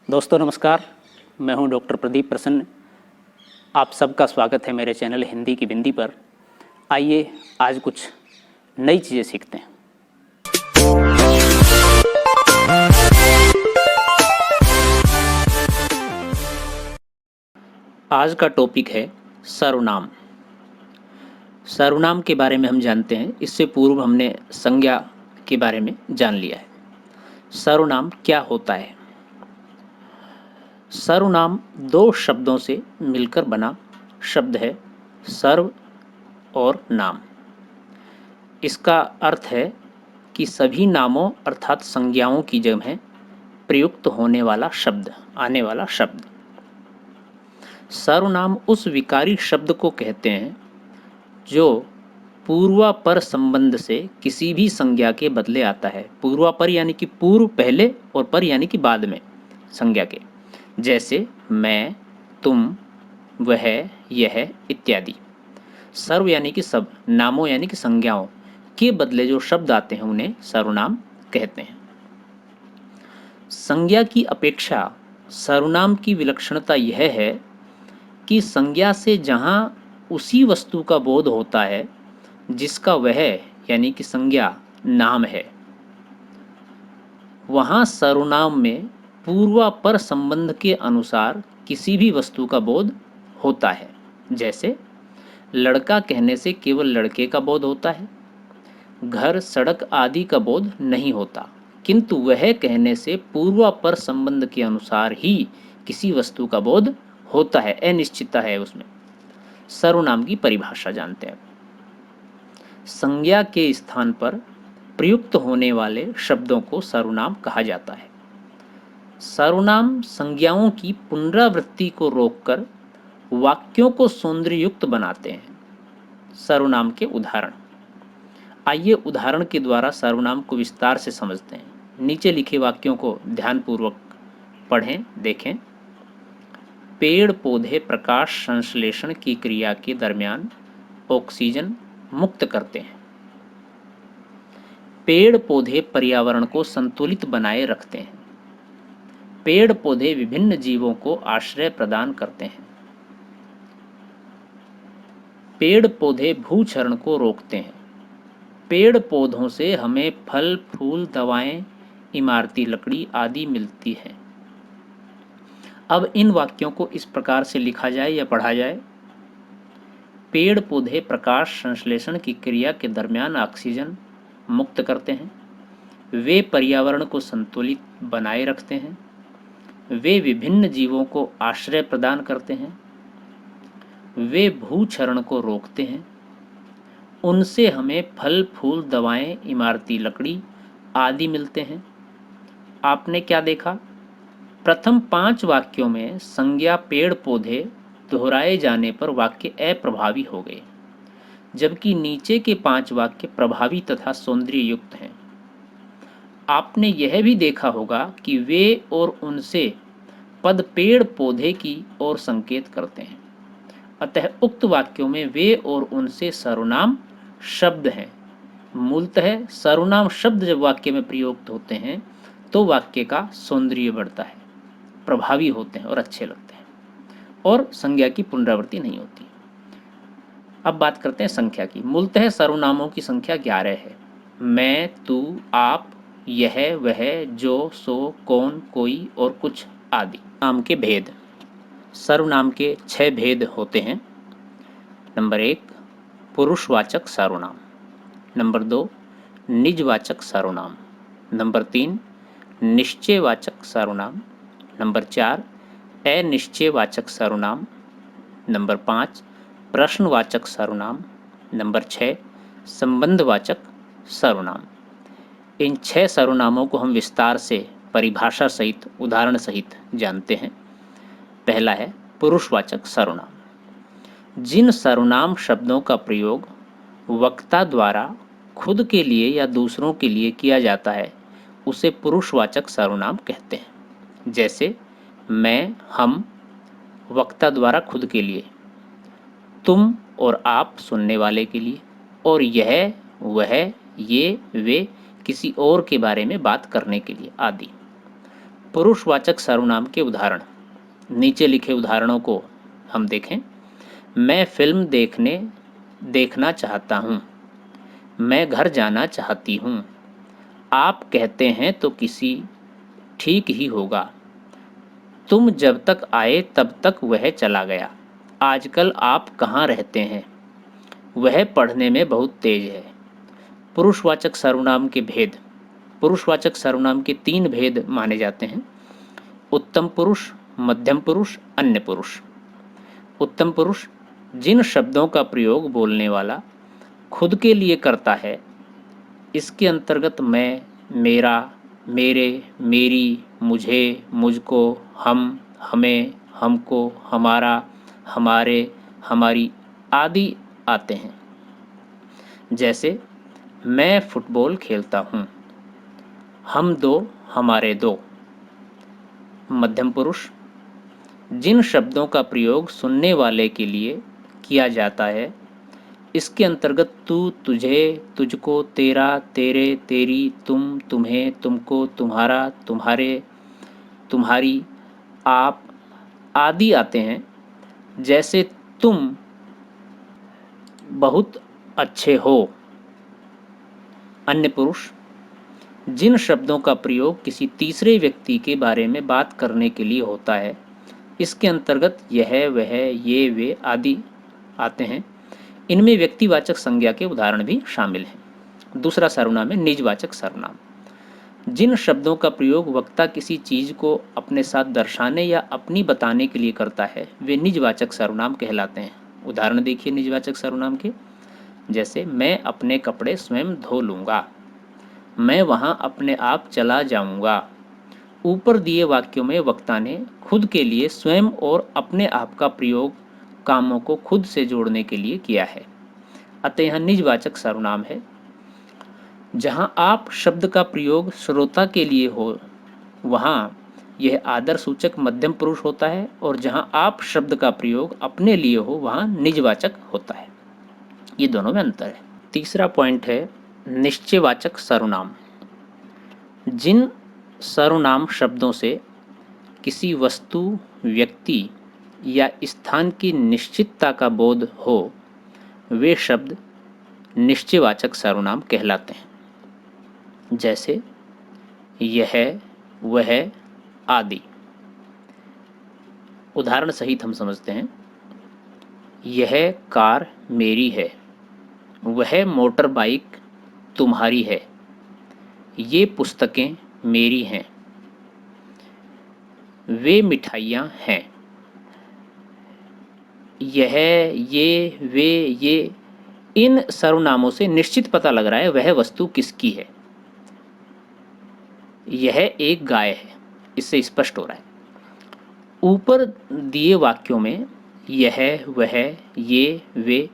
दोस्तों नमस्कार। मैं हूं डॉक्टर प्रदीप प्रसन्न। आप सबका स्वागत है मेरे चैनल हिंदी की बिंदी पर। आइए आज कुछ नई चीज़ें सीखते हैं। आज का टॉपिक है सर्वनाम। सर्वनाम के बारे में हम जानते हैं, इससे पूर्व हमने संज्ञा के बारे में जान लिया है। सर्वनाम क्या होता है? सर्वनाम दो शब्दों से मिलकर बना शब्द है, सर्व और नाम। इसका अर्थ है कि सभी नामों अर्थात संज्ञाओं की जगह प्रयुक्त होने वाला शब्द, आने वाला शब्द। सर्वनाम उस विकारी शब्द को कहते हैं जो पूर्वापर संबंध से किसी भी संज्ञा के बदले आता है। पूर्वापर यानी कि पूर्व पहले और पर यानी कि बाद में संज्ञा के, जैसे मैं, तुम, वह, यह इत्यादि। सर्व यानी कि सब, नामों यानी कि संज्ञाओं के बदले जो शब्द आते हैं उन्हें सर्वनाम कहते हैं। संज्ञा की अपेक्षा सर्वनाम की विलक्षणता यह है कि संज्ञा से जहाँ उसी वस्तु का बोध होता है जिसका वह यानी कि संज्ञा नाम है, वहाँ सर्वनाम में पूर्वापर संबंध के अनुसार किसी भी वस्तु का बोध होता है। जैसे लड़का कहने से केवल लड़के का बोध होता है, घर, सड़क आदि का बोध नहीं होता, किंतु वह कहने से पूर्वापर संबंध के अनुसार ही किसी वस्तु का बोध होता है, अनिश्चितता है उसमें। सर्वनाम की परिभाषा जानते हैं। संज्ञा के स्थान पर प्रयुक्त होने वाले शब्दों को सर्वनाम कहा जाता है। सर्वनाम संज्ञाओं की पुनरावृत्ति को रोककर वाक्यों को सौंदर्ययुक्त बनाते हैं। सर्वनाम के उदाहरण, आइए उदाहरण के द्वारा सर्वनाम को विस्तार से समझते हैं। नीचे लिखे वाक्यों को ध्यानपूर्वक पढ़ें, देखें। पेड़ पौधे प्रकाश संश्लेषण की क्रिया के दरमियान ऑक्सीजन मुक्त करते हैं। पेड़ पौधे पर्यावरण को संतुलित बनाए रखते हैं। पेड़ पौधे विभिन्न जीवों को आश्रय प्रदान करते हैं। पेड़ पौधे भूक्षरण को रोकते हैं। पेड़ पौधों से हमें फल, फूल, दवाएं, इमारती लकड़ी आदि मिलती है। अब इन वाक्यों को इस प्रकार से लिखा जाए या पढ़ा जाए। पेड़ पौधे प्रकाश संश्लेषण की क्रिया के दरमियान ऑक्सीजन मुक्त करते हैं। वे पर्यावरण को संतुलित बनाए रखते हैं। वे विभिन्न जीवों को आश्रय प्रदान करते हैं। वे भूक्षरण को रोकते हैं। उनसे हमें फल, फूल, दवाएं, इमारती लकड़ी आदि मिलते हैं। आपने क्या देखा? प्रथम 5 वाक्यों में संज्ञा पेड़ पौधे दोहराए जाने पर वाक्य अप्रभावी हो गए, जबकि नीचे के 5 वाक्य प्रभावी तथा सौंदर्य युक्त हैं। आपने यह भी देखा होगा कि वे और उनसे पद पेड़ पौधे की ओर संकेत करते हैं। अतः उक्त वाक्यों में वे और उनसे सर्वनाम शब्द हैं। मूलतः सर्वनाम शब्द जब वाक्य में प्रयुक्त होते हैं तो वाक्य का सौंदर्य बढ़ता है, प्रभावी होते हैं और अच्छे लगते हैं, और संज्ञा की पुनरावृत्ति नहीं होती। अब बात करते हैं संख्या की। मूलतः सर्वनामों की संख्या 11 है। मैं, तू, आप, यह, वह, जो, सो, कौन, कोई और कुछ आदि। नाम के भेद। सर्वनाम के 6 भेद होते हैं। नंबर 1, पुरुषवाचक सर्वनाम। नंबर 2, निजवाचक सर्वनाम। नंबर 3, निश्चयवाचक सर्वनाम। नंबर 4, अनिश्चयवाचक सर्वनाम। नंबर 5, प्रश्नवाचक सर्वनाम। नंबर 6, संबंधवाचक सर्वनाम। इन 6 सर्वनामों को हम विस्तार से परिभाषा सहित, उदाहरण सहित जानते हैं। पहला है पुरुषवाचक सर्वनाम। जिन सर्वनाम शब्दों का प्रयोग वक्ता द्वारा खुद के लिए या दूसरों के लिए किया जाता है उसे पुरुषवाचक सर्वनाम कहते हैं। जैसे मैं, हम, वक्ता द्वारा खुद के लिए, तुम और आप सुनने वाले के लिए, और यह, वह, ये, वे किसी और के बारे में बात करने के लिए आदि। पुरुषवाचक सर्वनाम के उदाहरण। नीचे लिखे उदाहरणों को हम देखें। मैं फिल्म देखना चाहता हूँ। मैं घर जाना चाहती हूँ। आप कहते हैं तो किसी ठीक ही होगा। तुम जब तक आए तब तक वह चला गया। आजकल आप कहाँ रहते हैं? वह पढ़ने में बहुत तेज है। पुरुषवाचक सर्वनाम के भेद। पुरुषवाचक सर्वनाम के 3 भेद माने जाते हैं: उत्तम पुरुष, मध्यम पुरुष, अन्य पुरुष। उत्तम पुरुष जिन शब्दों का प्रयोग बोलने वाला खुद के लिए करता है, इसके अंतर्गत मैं, मेरा, मेरे, मेरी, मुझे, मुझको, हम, हमें, हमको, हमारा, हमारे, हमारी आदि आते हैं। जैसे मैं फुटबॉल खेलता हूँ। हम दो, हमारे दो। मध्यम पुरुष जिन शब्दों का प्रयोग सुनने वाले के लिए किया जाता है, इसके अंतर्गत तू, तुझे, तुझको, तेरा, तेरे, तेरी, तुम, तुम्हें, तुमको, तुम्हारा, तुम्हारे, तुम्हारी, आप आदि आते हैं। जैसे तुम बहुत अच्छे हो। अन्य पुरुष जिन शब्दों का प्रयोग किसी तीसरे व्यक्ति के बारे में बात करने के लिए होता है, इसके अंतर्गत यह, वह, ये, वे आदि आते हैं। इनमें व्यक्तिवाचक संज्ञा के उदाहरण भी शामिल हैं। दूसरा सर्वनाम है निजवाचक सर्वनाम। जिन शब्दों का प्रयोग वक्ता किसी चीज को अपने साथ दर्शाने या अपनी बताने के लिए करता है, वे निजवाचक सर्वनाम कहलाते हैं। उदाहरण देखिए निजवाचक सर्वनाम के। जैसे मैं अपने कपड़े स्वयं धो लूँगा। मैं वहाँ अपने आप चला जाऊँगा। ऊपर दिए वाक्यों में वक्ता ने खुद के लिए स्वयं और अपने आप का प्रयोग कामों को खुद से जोड़ने के लिए किया है, अतः यह निजवाचक सर्वनाम है। जहाँ आप शब्द का प्रयोग श्रोता के लिए हो, वहाँ यह आदर सूचक मध्यम पुरुष होता है, और जहाँ आप शब्द का प्रयोग अपने लिए हो, वहाँ निजवाचक होता है। ये दोनों में अंतर है। तीसरा पॉइंट है निश्चयवाचक सर्वनाम। जिन सर्वनाम शब्दों से किसी वस्तु, व्यक्ति या स्थान की निश्चितता का बोध हो, वे शब्द निश्चयवाचक सर्वनाम कहलाते हैं। जैसे यह, वह आदि। उदाहरण सहित हम समझते हैं। यह कार मेरी है। वह मोटर बाइक तुम्हारी है। ये पुस्तकें मेरी हैं। वे मिठाइयाँ हैं। यह, ये, वे, ये, इन सर्वनामों से निश्चित पता लग रहा है वह वस्तु किसकी है। यह एक गाय है, इससे स्पष्ट हो रहा है। ऊपर दिए वाक्यों में यह, वह, ये, वे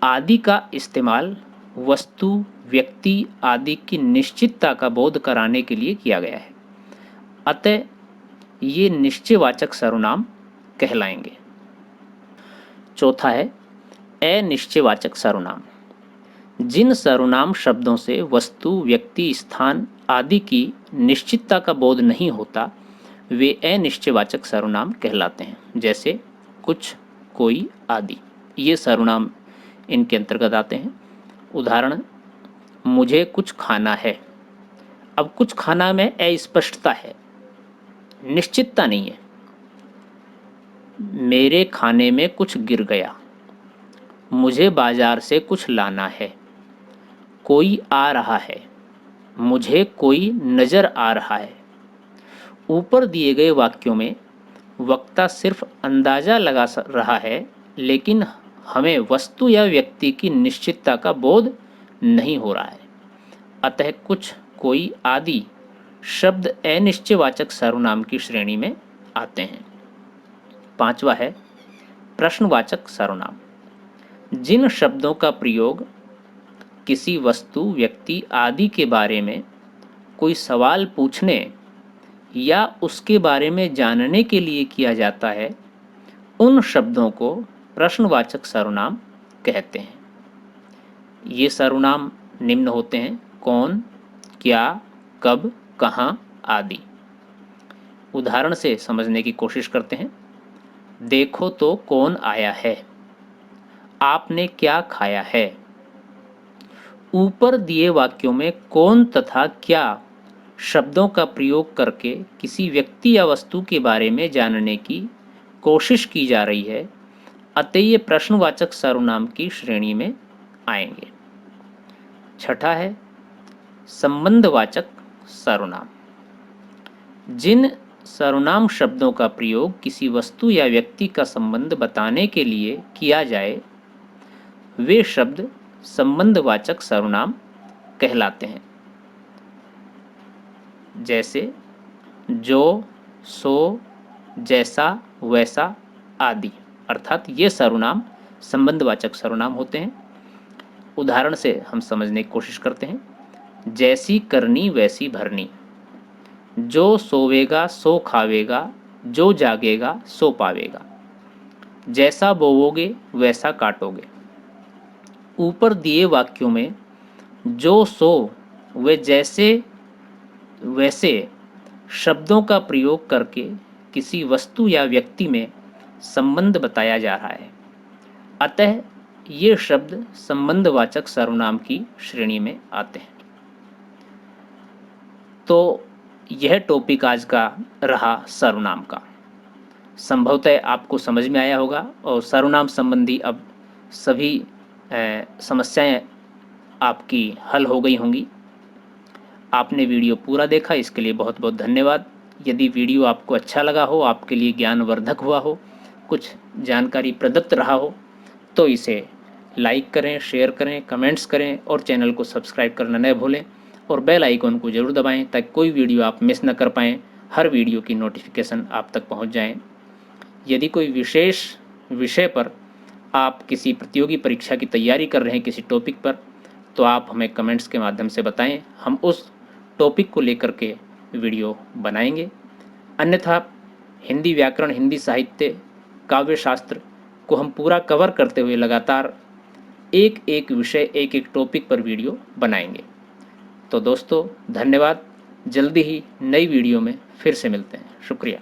आदि का इस्तेमाल वस्तु, व्यक्ति आदि की निश्चितता का बोध कराने के लिए किया गया है, अतः ये निश्चयवाचक सर्वनाम कहलाएंगे। चौथा है अनिश्चयवाचक सर्वनाम। जिन सर्वनाम शब्दों से वस्तु, व्यक्ति, स्थान आदि की निश्चितता का बोध नहीं होता, वे अनिश्चयवाचक सर्वनाम कहलाते हैं। जैसे कुछ, कोई आदि, ये सर्वनाम इनके अंतर्गत आते हैं। उदाहरण मुझे कुछ खाना है। अब कुछ खाना में अस्पष्टता है, निश्चितता नहीं है। मेरे खाने में कुछ गिर गया। मुझे बाजार से कुछ लाना है। कोई आ रहा है। मुझे कोई नजर आ रहा है। ऊपर दिए गए वाक्यों में वक्ता सिर्फ अंदाजा लगा रहा है, लेकिन हमें वस्तु या व्यक्ति की निश्चितता का बोध नहीं हो रहा है, अतः कुछ, कोई आदि शब्द अनिश्चयवाचक सर्वनाम की श्रेणी में आते हैं। पांचवा है प्रश्नवाचक सर्वनाम। जिन शब्दों का प्रयोग किसी वस्तु, व्यक्ति आदि के बारे में कोई सवाल पूछने या उसके बारे में जानने के लिए किया जाता है, उन शब्दों को प्रश्नवाचक सर्वनाम कहते हैं। ये सर्वनाम निम्न होते हैं: कौन, क्या, कब, कहाँ आदि। उदाहरण से समझने की कोशिश करते हैं। देखो तो कौन आया है, आपने क्या खाया है। ऊपर दिए वाक्यों में कौन तथा क्या शब्दों का प्रयोग करके किसी व्यक्ति या वस्तु के बारे में जानने की कोशिश की जा रही है, अतः ये प्रश्नवाचक सर्वनाम की श्रेणी में आएंगे। छठा है संबंधवाचक सर्वनाम। जिन सर्वनाम शब्दों का प्रयोग किसी वस्तु या व्यक्ति का संबंध बताने के लिए किया जाए, वे शब्द संबंधवाचक सर्वनाम कहलाते हैं। जैसे जो, सो, जैसा, वैसा आदि, अर्थात ये सर्वनाम संबंधवाचक सर्वनाम होते हैं। उदाहरण से हम समझने की कोशिश करते हैं। जैसी करनी वैसी भरनी, जो सोवेगा सो खावेगा, जो जागेगा सो पावेगा, जैसा बोओगे वैसा काटोगे। ऊपर दिए वाक्यों में जो, सो व जैसे वैसे शब्दों का प्रयोग करके किसी वस्तु या व्यक्ति में संबंध बताया जा रहा है, अतः ये शब्द संबंधवाचक सर्वनाम की श्रेणी में आते हैं। तो यह टॉपिक आज का रहा सर्वनाम का। संभवतः आपको समझ में आया होगा और सर्वनाम संबंधी अब सभी समस्याएं आपकी हल हो गई होंगी। आपने वीडियो पूरा देखा, इसके लिए बहुत बहुत धन्यवाद। यदि वीडियो आपको अच्छा लगा हो, आपके लिए ज्ञानवर्धक हुआ हो, कुछ जानकारी प्रदत्त रहा हो, तो इसे लाइक करें, शेयर करें, कमेंट्स करें और चैनल को सब्सक्राइब करना न भूलें और बेल आइकन को ज़रूर दबाएं ताकि कोई वीडियो आप मिस न कर पाएँ, हर वीडियो की नोटिफिकेशन आप तक पहुंच जाएं। यदि कोई विशेष विषय पर आप किसी प्रतियोगी परीक्षा की तैयारी कर रहे हैं किसी टॉपिक पर, तो आप हमें कमेंट्स के माध्यम से बताएं, हम उस टॉपिक को लेकर के वीडियो बनाएंगे। अन्यथा हिंदी व्याकरण, हिंदी साहित्य, काव्य शास्त्र को हम पूरा कवर करते हुए लगातार एक एक विषय, एक एक टॉपिक पर वीडियो बनाएंगे। तो दोस्तों धन्यवाद, जल्दी ही नई वीडियो में फिर से मिलते हैं। शुक्रिया।